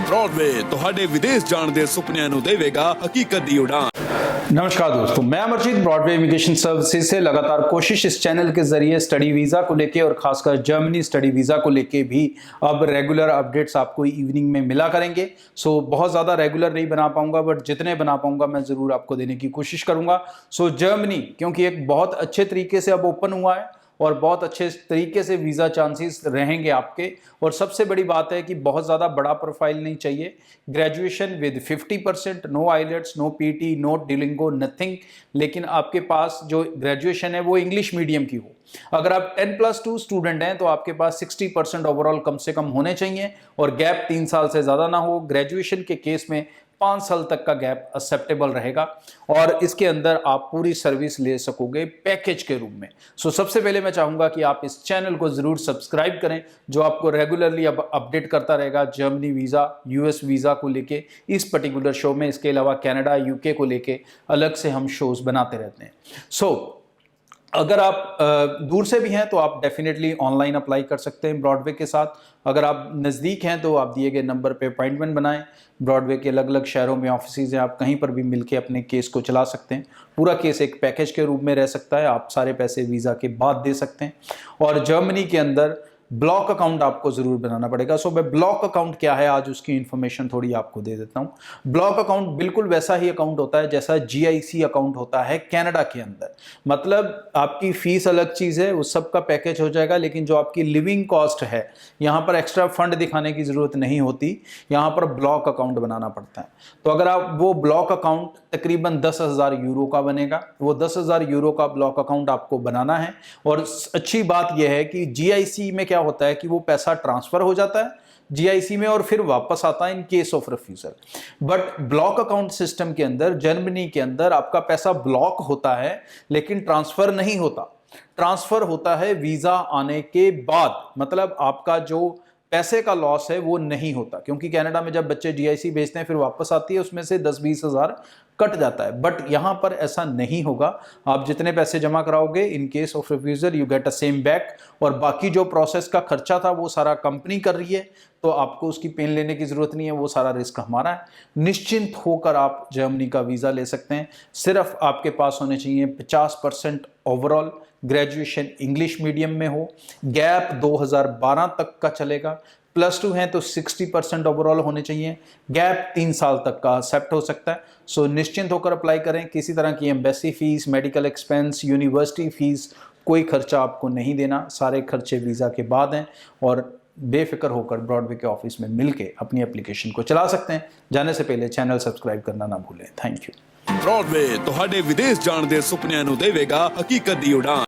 Broadway ਤੁਹਾਡੇ ਵਿਦੇਸ਼ ਜਾਣ ਦੇ ਸੁਪਨਿਆਂ ਨੂੰ ਦੇਵੇਗਾ ਹਕੀਕਤ ਦੀ ਉਡਾਨ। नमस्कार दोस्तों, मैं अमरजीत ब्रॉडवे इमिग्रेशन सर्विसेज से लगातार कोशिश इस चैनल के जरिए स्टडी वीज़ा को लेके और खासकर जर्मनी स्टडी वीज़ा को लेके भी अब रेगुलर अपडेट्स आपको इवनिंग में मिला करेंगे। सो बहुत ज़्यादा रेगुलर नहीं बना पाऊंगा, बट जितने बना पाऊंगा मैं ज़रूर आपको देने की कोशिश करूंगा। सो जर्मनी क्योंकि एक बहुत अच्छे तरीके से अब ओपन हुआ है और बहुत अच्छे तरीके से वीज़ा चांसेस रहेंगे आपके। और सबसे बड़ी बात है कि बहुत ज़्यादा बड़ा प्रोफाइल नहीं चाहिए। Graduation with 50%, no IELTS, no PTE, no Duolingo, nothing. लेकिन आपके पास जो ग्रेजुएशन है वो इंग्लिश मीडियम की हो। अगर आप 10+2 स्टूडेंट हैं तो आपके पास 60% ओवरऑल कम से कम होने चाहिए और गैप 3 साल से ज़्यादा ना हो। ग्रेजुएशन के केस में 5 साल तक का गैप एक्सेप्टेबल रहेगा और इसके अंदर आप पूरी सर्विस ले सकोगे पैकेज के रूप में। सो सबसे पहले मैं चाहूँगा कि आप इस चैनल को ज़रूर सब्सक्राइब करें, जो आपको रेगुलरली अब अपडेट करता रहेगा जर्मनी वीज़ा, यूएस वीज़ा को लेके इस पर्टिकुलर शो में। इसके अलावा कनाडा, यूके को लेके अलग से हम शोज़ बनाते रहते हैं। सो अगर आप दूर से भी हैं तो आप डेफिनेटली ऑनलाइन अप्लाई कर सकते हैं ब्रॉडवे के साथ। अगर आप नज़दीक हैं तो आप दिए गए नंबर पे अपॉइंटमेंट बनाएं। ब्रॉडवे के अलग अलग शहरों में ऑफिसेज हैं, आप कहीं पर भी मिलके अपने केस को चला सकते हैं। पूरा केस एक पैकेज के रूप में रह सकता है, आप सारे पैसे वीज़ा के बाद दे सकते हैं। और जर्मनी के अंदर ब्लॉक अकाउंट आपको ज़रूर बनाना पड़ेगा। सो मैं ब्लॉक अकाउंट क्या है आज उसकी इन्फॉर्मेशन थोड़ी आपको दे देता हूँ। ब्लॉक अकाउंट बिल्कुल वैसा ही अकाउंट होता है जैसा GIC अकाउंट होता है कनाडा के अंदर। मतलब आपकी फ़ीस अलग चीज़ है, उस सब का पैकेज हो जाएगा, लेकिन जो आपकी लिविंग कॉस्ट है यहाँ पर एक्स्ट्रा फंड दिखाने की ज़रूरत नहीं होती, यहाँ पर ब्लॉक अकाउंट बनाना पड़ता है। तो अगर आप वो ब्लॉक अकाउंट तकरीबन 10,000 यूरो का बनेगा, वो 10,000 यूरो का ब्लॉक अकाउंट आपको बनाना है। और अच्छी बात यह है कि GIC में क्या होता है कि वो पैसा ट्रांसफर हो जाता है GIC में और फिर वापस आता है in case of refusal. But block account system के अंदर जर्मनी के अंदर आपका पैसा ब्लॉक होता है लेकिन ट्रांसफर नहीं होता। ट्रांसफर होता है वीजा आने के बाद। मतलब आपका जो पैसे का लॉस है वो नहीं होता, क्योंकि कनाडा में जब बच्चे GIC भेजते हैं फिर वापस आती है, उसमें से 10-20 हज़ार कट जाता है। बट यहाँ पर ऐसा नहीं होगा। आप जितने पैसे जमा कराओगे in case of refusal you get a same back, और बाकी जो प्रोसेस का खर्चा था वो सारा कंपनी कर रही है, तो आपको उसकी पेन लेने की ज़रूरत नहीं है, वो सारा रिस्क हमारा है। निश्चिंत होकर आप जर्मनी का वीज़ा ले सकते हैं। सिर्फ आपके पास होने चाहिए 50% ओवरऑल, ग्रेजुएशन इंग्लिश मीडियम में हो, गैप 2012 तक का चलेगा, +2 हैं तो 60% ओवरऑल होने चाहिए, गैप 3 साल तक का एक्सेप्ट हो सकता है। सो निश्चिंत होकर अप्लाई करें। किसी तरह की embassy fees, medical expense, university fees, कोई खर्चा आपको नहीं देना। सारे खर्चे वीज़ा के बाद हैं और बेफिक्र होकर ब्रॉडवे के ऑफिस में मिलके अपनी एप्लीकेशन को चला सकते हैं। जाने से पहले चैनल सब्सक्राइब करना ना भूलें। Thank you. ब्रॉडवे ਤੁਹਾਡੇ ਵਿਦੇਸ਼ ਜਾਣ ਦੇ ਸੁਪਨਿਆਂ ਨੂੰ ਦੇਵੇਗਾ ਹਕੀਕਤ ਦੀ ਉਡਾਨ।